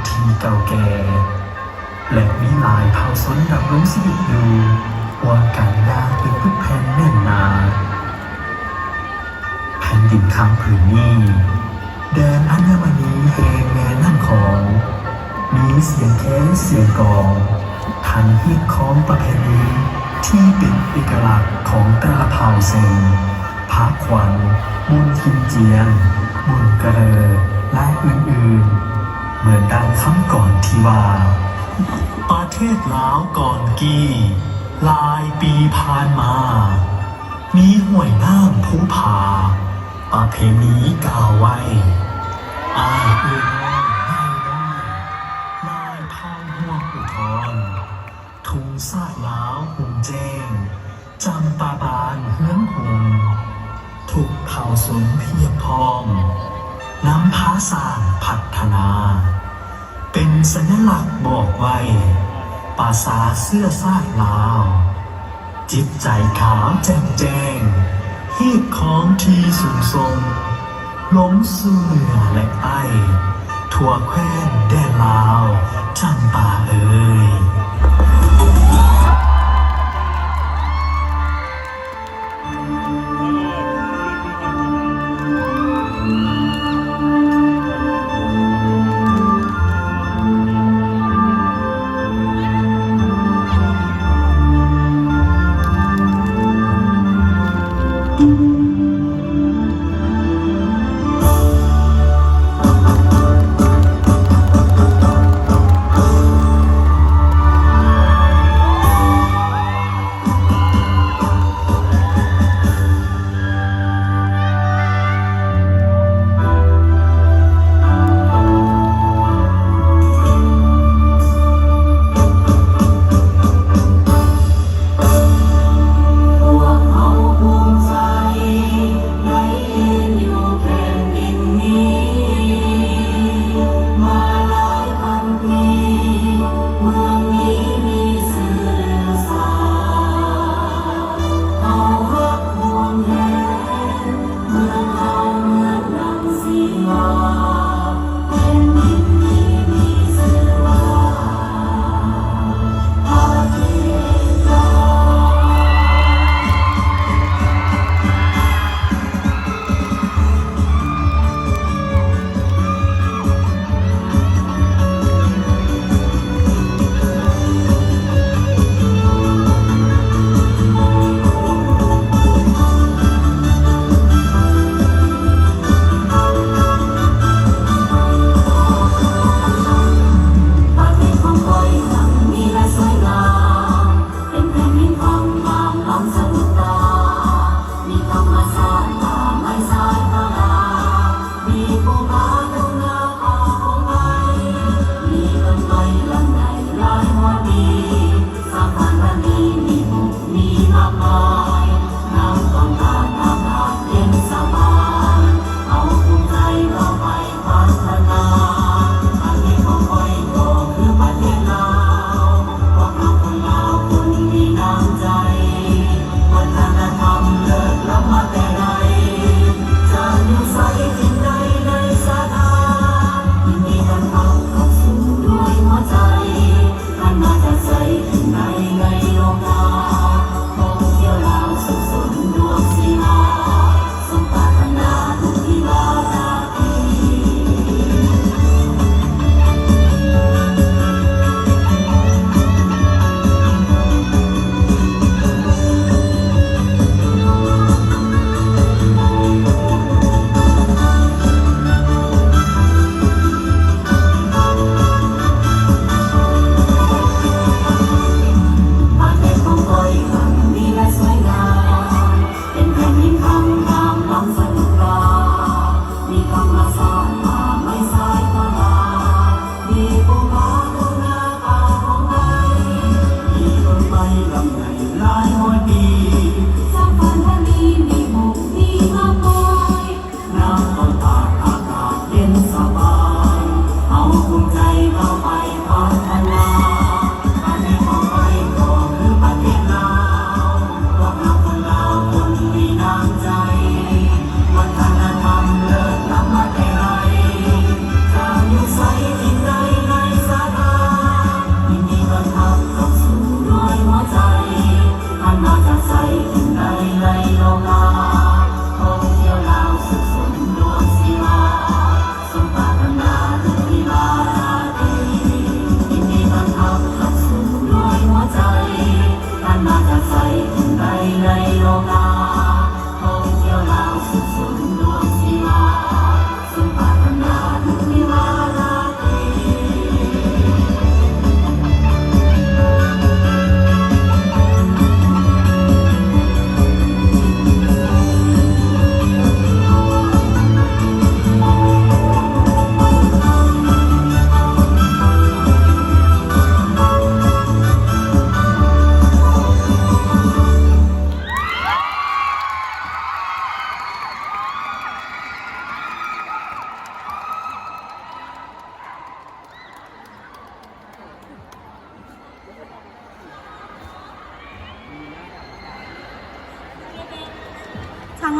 ที่เก่าแก่และมีหลายเผ่าชนดำรงชีวิตอยู่ห่วงกันอย่างเป็นพืชแผ่นแน่นหนาแผ่นดินคำผืนนี้แดนอัญมณีแห่งแม่น้ำของมีเสียงแค้นเสียงกองทันฮิตของประเพณีที่เป็นเอกลักษณ์ของแต่ละเผ่าเซงพระขวัญบุญกินเจียงบุญกระเรอและอื่นๆเหมือนดังคำก่อนที่ว่าประเทศลาวก่อนกี้หลายปีผ่านมามีห้วยน้ำผู้ผาประเพณีกล่าวไว้อ้ายเอื้อนน้อยง่ายน้อยลายทองห่วงอุทธรทุ่งซาดลาวหุ่งแจ้งจำปาบานเฮือนหงทุกเผ่าสนเพียบพร้อมนำพาสร้างพัฒนาเป็นสัญลักษณ์บอกไว้ภาษาเสื้อซาดลาวจิตใจขาวแจ่มแจ้งฮีบของที่สูงส่งล้มสู่เหนือและใต้ทั่วแคว้นแดนลาวจำปาเอ่ยHãy subscribe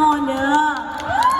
งอนเด้อ